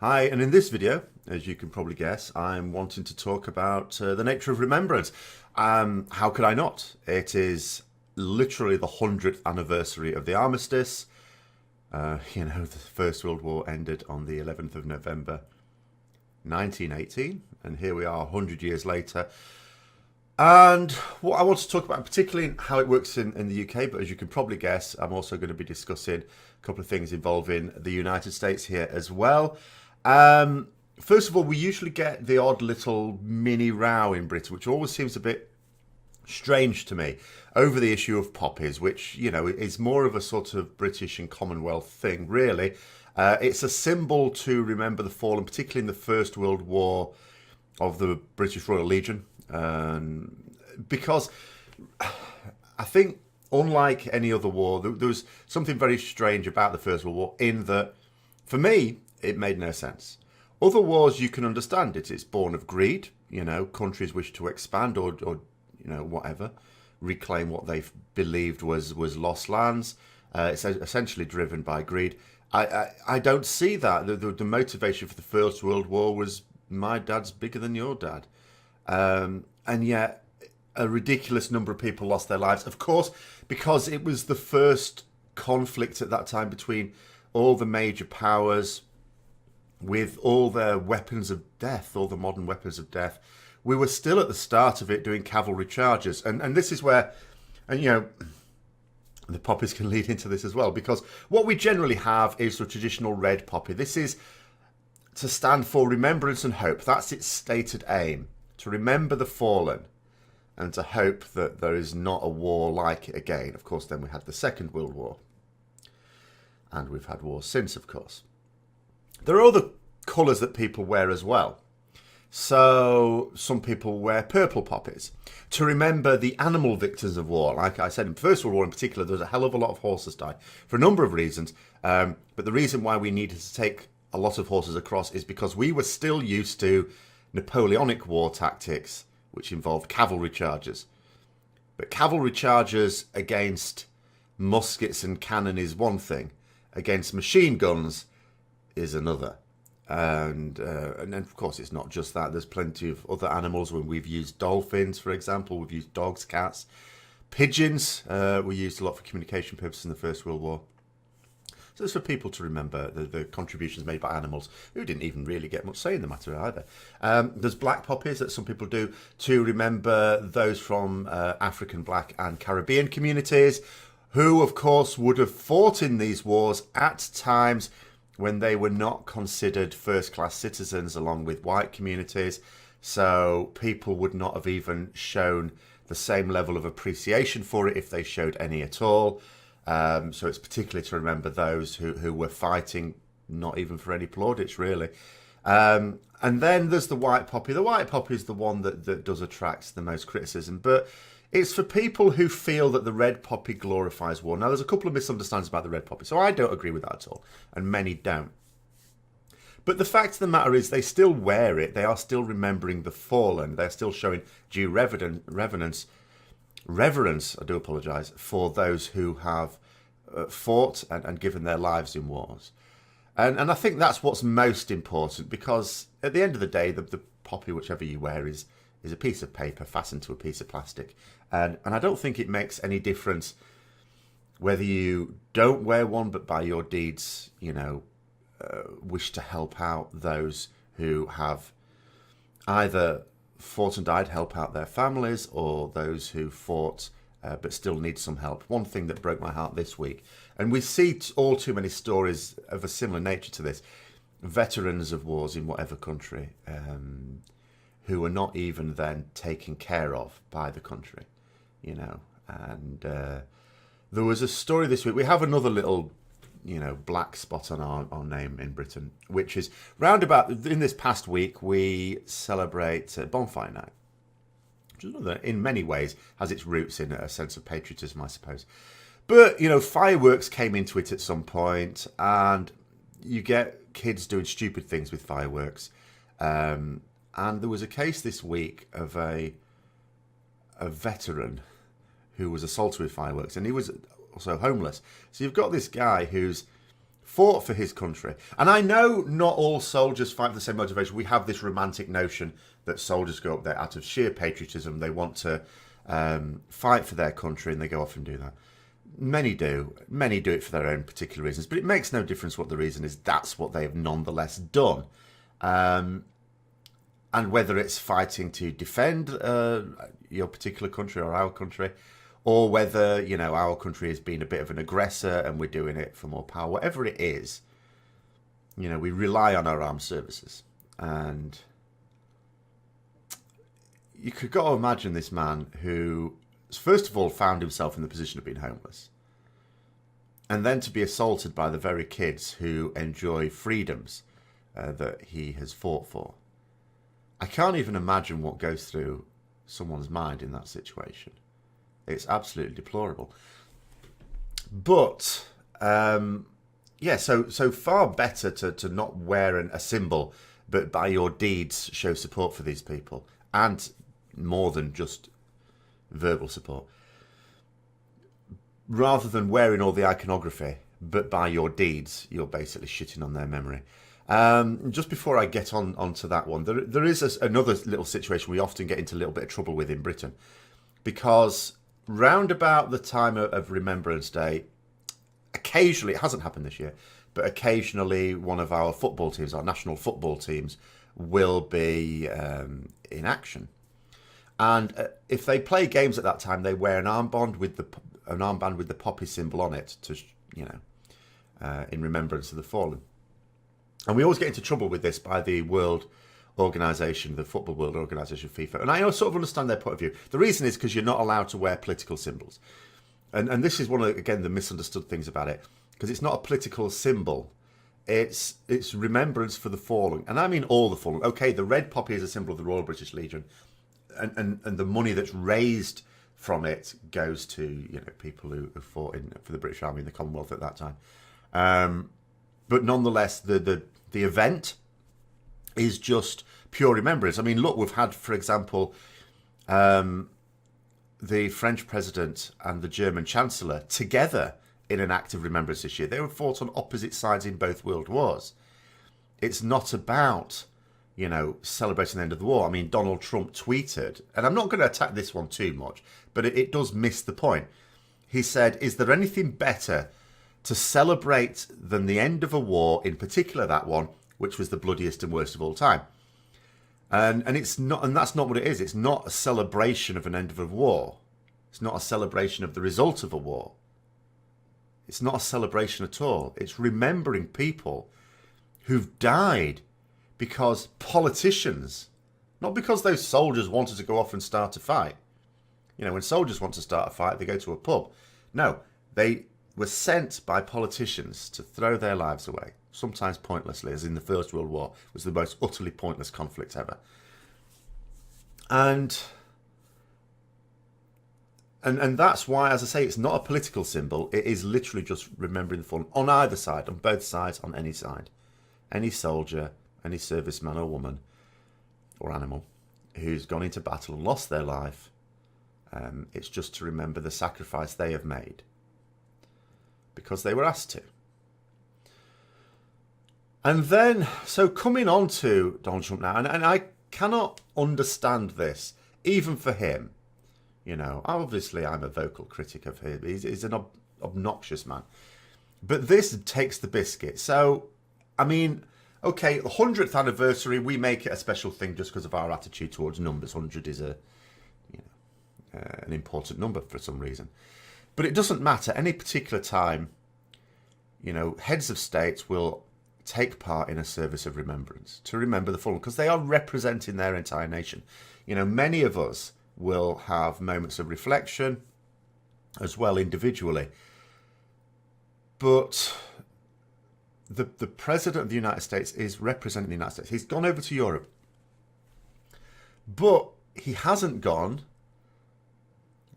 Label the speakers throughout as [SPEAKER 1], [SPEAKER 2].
[SPEAKER 1] Hi, and in this video, as you can probably guess, I'm wanting to talk about the nature of remembrance. How could I not? It is literally the 100th anniversary of the armistice. The First World War ended on the 11th of November 1918, and here we are 100 years later. And what I want to talk about, particularly how it works in the UK, but as you can probably guess, I'm also going to be discussing a couple of things involving the United States here as well. First of all, we usually get the odd little mini row in Britain, which always seems a bit strange to me, over the issue of poppies, which, is more of a sort of British and Commonwealth thing, really. It's a symbol to remember the fallen, particularly in the First World War, of the British Royal Legion. Because I think, unlike any other war, there was something very strange about the First World War in that, for me, it made no sense. Other wars you can understand it. It's born of greed. Countries wish to expand or whatever, reclaim what they believed was lost lands. It's essentially driven by greed. I don't see that. The motivation for the First World War was my dad's bigger than your dad. And yet a ridiculous number of people lost their lives, of course, because it was the first conflict at that time between all the major powers with all their weapons of death, all the modern weapons of death. We were still at the start of it doing cavalry charges. And this is where, the poppies can lead into this as well, because what we generally have is the traditional red poppy. This is to stand for remembrance and hope. That's its stated aim. To remember the fallen and to hope that there is not a war like it again. Of course, then we had the Second World War. And we've had wars since, of course. There are other colours that people wear as well. So some people wear purple poppies to remember the animal victims of war. Like I said, in the First World War in particular, there was a hell of a lot of horses died for a number of reasons. But the reason why we needed to take a lot of horses across is because we were still used to Napoleonic war tactics, which involved cavalry charges. But cavalry charges against muskets and cannon is one thing. Against machine guns is another. And of course, it's not just that. There's plenty of other animals when we've used dolphins, for example. We've used dogs, cats, pigeons. We used a lot for communication purposes in the First World War. So it's for people to remember the contributions made by animals who didn't even really get much say in the matter either. There's black poppies that some people do to remember those from African, black and Caribbean communities who, of course, would have fought in these wars at times when they were not considered first-class citizens along with white communities. So people would not have even shown the same level of appreciation for it if they showed any at all. So it's particularly to remember those who were fighting not even for any plaudits, really. And then there's the white poppy. The white poppy is the one that does attract the most criticism. But it's for people who feel that the red poppy glorifies war. Now, there's a couple of misunderstandings about the red poppy. So I don't agree with that at all. And many don't. But the fact of the matter is they still wear it. They are still remembering the fallen. They're still showing due reverence, I do apologise, for those who have fought and given their lives in wars. And I think that's what's most important, because at the end of the day, the poppy, whichever you wear, is a piece of paper fastened to a piece of plastic. And I don't think it makes any difference whether you don't wear one, but by your deeds, wish to help out those who have either fought and died, help out their families, or those who fought but still need some help. One thing that broke my heart this week, and we see all too many stories of a similar nature to this, veterans of wars in whatever country who are not even then taken care of by the country, and there was a story this week. We have another little black spot on our name in Britain, which is roundabout in this past week we celebrate Bonfire Night, which is another, in many ways, has its roots in a sense of patriotism, I suppose. But fireworks came into it at some point, and you get kids doing stupid things with fireworks. And there was a case this week of a veteran who was assaulted with fireworks, and he was also homeless. So you've got this guy who's fought for his country. And I know not all soldiers fight for the same motivation. We have this romantic notion that soldiers go up there out of sheer patriotism. They want to fight for their country, and they go off and do that. Many do. Many do it for their own particular reasons, but it makes no difference what the reason is. That's what they have nonetheless done. And whether it's fighting to defend your particular country or our country, or whether, you know, our country has been a bit of an aggressor and we're doing it for more power, whatever it is, you know, we rely on our armed services. And you could go imagine this man who, first of all, found himself in the position of being homeless, and then to be assaulted by the very kids who enjoy freedoms that he has fought for. I can't even imagine what goes through someone's mind in that situation. It's absolutely deplorable. But, yeah, so far better to not wear a symbol, but by your deeds show support for these people, and more than just verbal support. Rather than wearing all the iconography, but by your deeds, you're basically shitting on their memory. Just before I get onto that one, there is another little situation we often get into a little bit of trouble with in Britain, because round about the time of Remembrance Day, occasionally, it hasn't happened this year, but occasionally one of our football teams, our national football teams, will be in action. And if they play games at that time, they wear an armband with the poppy symbol on it to, you know, in remembrance of the fallen. And we always get into trouble with this by the World Organisation, the Football World Organisation, FIFA. And I sort of understand their point of view. The reason is because you're not allowed to wear political symbols. And this is one of, again, the misunderstood things about it. Because it's not a political symbol. It's remembrance for the fallen. And I mean all the fallen. Okay, the red poppy is a symbol of the Royal British Legion. And the money that's raised from it goes to, you know, people who fought for the British Army and the Commonwealth at that time. But nonetheless, the event is just pure remembrance. I mean, look, we've had, for example, the French president and the German chancellor together in an act of remembrance this year. They were fought on opposite sides in both world wars. It's not about, you know, celebrating the end of the war. I mean, Donald Trump tweeted, and I'm not going to attack this one too much, but it does miss the point. He said, "Is there anything better to celebrate than the end of a war, in particular that one, which was the bloodiest and worst of all time?" And it's not, and that's not what it is. It's not a celebration of an end of a war. It's not a celebration of the result of a war. It's not a celebration at all. It's remembering people who've died because politicians, not because those soldiers wanted to go off and start a fight. You know, when soldiers want to start a fight, they go to a pub. No, they were sent by politicians to throw their lives away, sometimes pointlessly, as in the First World War was the most utterly pointless conflict ever. And that's why, as I say, it's not a political symbol. It is literally just remembering the fallen on either side, on both sides, on any side. Any soldier, any serviceman or woman or animal who's gone into battle and lost their life, it's just to remember the sacrifice they have made because they were asked to. And then, so coming on to Donald Trump now, and I cannot understand this, even for him. You know, obviously I'm a vocal critic of him. He's an obnoxious man. But this takes the biscuit. So, I mean, okay, the 100th anniversary, we make it a special thing just because of our attitude towards numbers. 100 is an important number for some reason. But it doesn't matter. Any particular time, you know, heads of states will take part in a service of remembrance to remember the fallen because they are representing their entire nation. You know, many of us will have moments of reflection as well individually. But the President of the United States is representing the United States. He's gone over to Europe. But he hasn't gone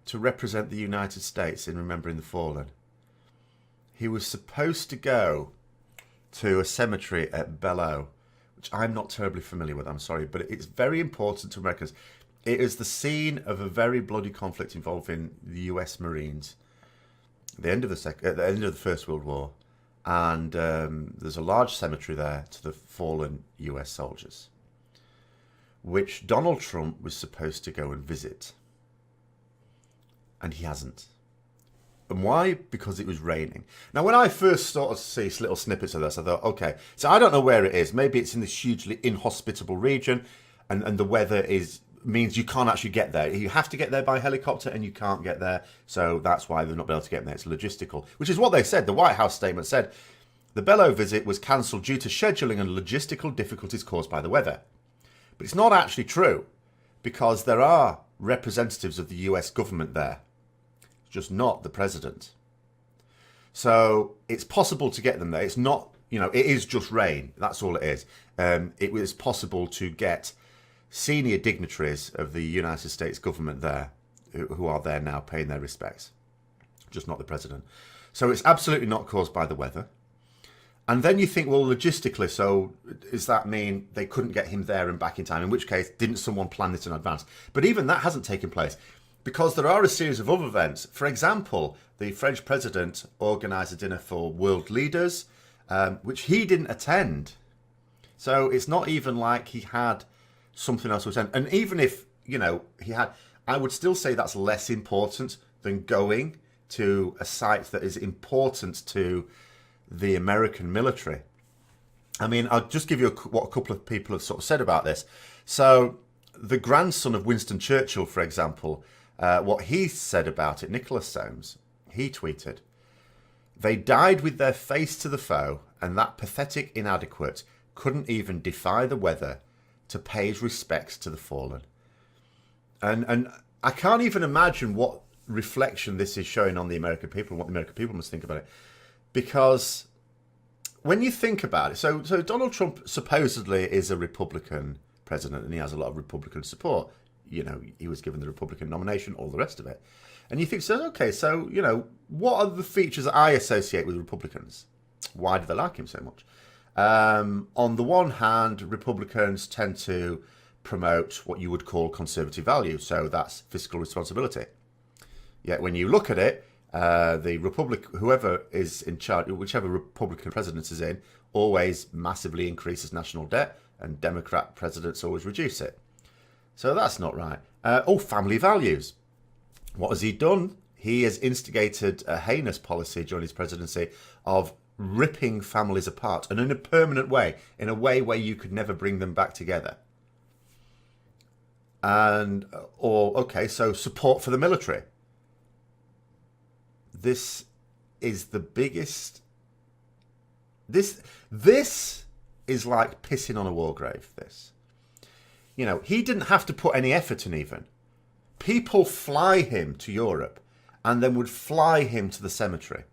[SPEAKER 1] to represent the United States in remembering the fallen. He was supposed to go to a cemetery at Belleau, which I'm not terribly familiar with, I'm sorry, but it's very important to Americans. It is the scene of a very bloody conflict involving the US Marines at the end of the First World War and there's a large cemetery there to the fallen US soldiers, which Donald Trump was supposed to go and visit. And he hasn't. And why? Because it was raining. Now, when I first started to see little snippets of this, I thought, okay, so I don't know where it is. Maybe it's in this hugely inhospitable region, and the weather means you can't actually get there. You have to get there by helicopter, and you can't get there. So that's why they're not able to get there. It's logistical, which is what they said. The White House statement said the Bellow visit was cancelled due to scheduling and logistical difficulties caused by the weather. But it's not actually true, because there are representatives of the US government there, just not the president. So it's possible to get them there. It's not, it is just rain. That's all it is. It was possible to get senior dignitaries of the United States government there, who are there now paying their respects, just not the president. So it's absolutely not caused by the weather. And then you think, well, logistically, so does that mean they couldn't get him there and back in time? In which case, didn't someone plan this in advance? But even that hasn't taken place, because there are a series of other events. For example, the French president organised a dinner for world leaders, which he didn't attend. So it's not even like he had something else to attend. And even if, he had, I would still say that's less important than going to a site that is important to the American military. I mean, I'll just give you what a couple of people have sort of said about this. So the grandson of Winston Churchill, for example, what he said about it, Nicholas Soames, he tweeted, "They died with their face to the foe, and that pathetic inadequate couldn't even defy the weather to pay his respects to the fallen." And I can't even imagine what reflection this is showing on the American people and what the American people must think about it. Because when you think about it, so Donald Trump supposedly is a Republican president and he has a lot of Republican support. He was given the Republican nomination, all the rest of it. And you think, what are the features that I associate with Republicans? Why do they like him so much? On the one hand, Republicans tend to promote what you would call conservative values. So that's fiscal responsibility. Yet when you look at it, whoever is in charge, whichever Republican president is in, always massively increases national debt, and Democrat presidents always reduce it. So that's not right. Family values. What has he done? He has instigated a heinous policy during his presidency of ripping families apart, and in a permanent way, in a way where you could never bring them back together. So support for the military. This is the biggest. This is like pissing on a war grave. He didn't have to put any effort in even. People fly him to Europe and then would fly him to the cemetery.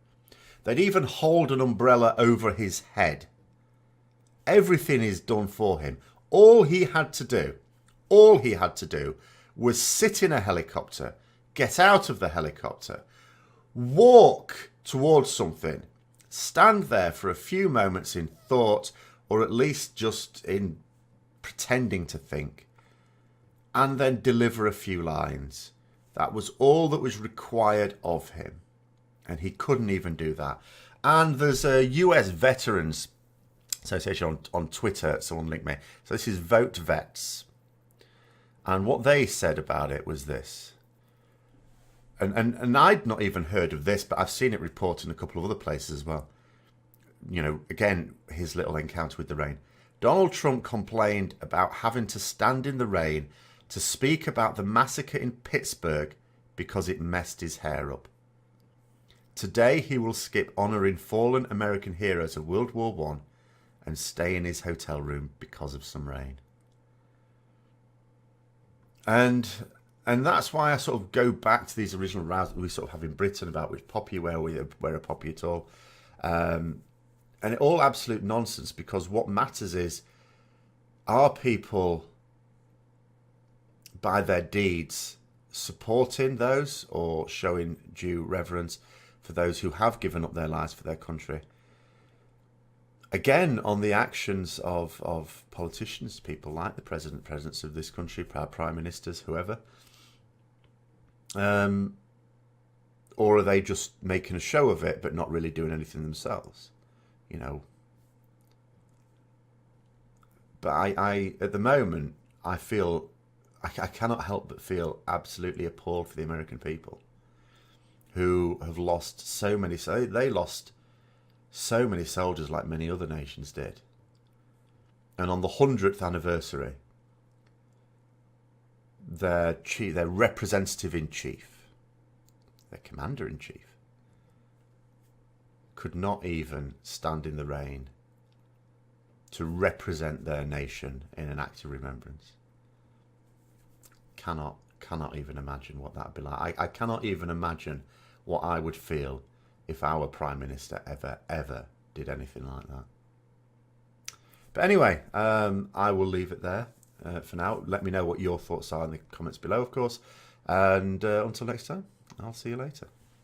[SPEAKER 1] They'd even hold an umbrella over his head. Everything is done for him. All he had to do was sit in a helicopter, get out of the helicopter, walk towards something, stand there for a few moments in thought, or at least just in pretending to think, and then deliver a few lines. That was all that was required of him. And he couldn't even do that. And there's a US Veterans Association on Twitter, someone linked me. So this is Vote Vets. And what they said about it was this. And I'd not even heard of this, but I've seen it reported in a couple of other places as well. Again, his little encounter with the rain. Donald Trump complained about having to stand in the rain to speak about the massacre in Pittsburgh because it messed his hair up. Today he will skip honouring fallen American heroes of World War I and stay in his hotel room because of some rain. And that's why I sort of go back to these original rows that we sort of have in Britain about which poppy you wear a poppy at all. And it all absolute nonsense, because what matters is, are people, by their deeds, supporting those or showing due reverence for those who have given up their lives for their country? Again, on the actions of politicians, people like the presidents of this country, prime ministers, whoever. Or are they just making a show of it but not really doing anything themselves? you know. But I at the moment, I feel, I cannot help but feel absolutely appalled for the American people, who have lost so many. So they lost so many soldiers, like many other nations did. And on the 100th anniversary, their representative in chief, their commander in chief, could not even stand in the rain to represent their nation in an act of remembrance. Cannot even imagine what that'd be like. I cannot even imagine what I would feel if our Prime Minister ever did anything like that. But anyway, I will leave it there for now. Let me know what your thoughts are in the comments below, of course. And until next time, I'll see you later.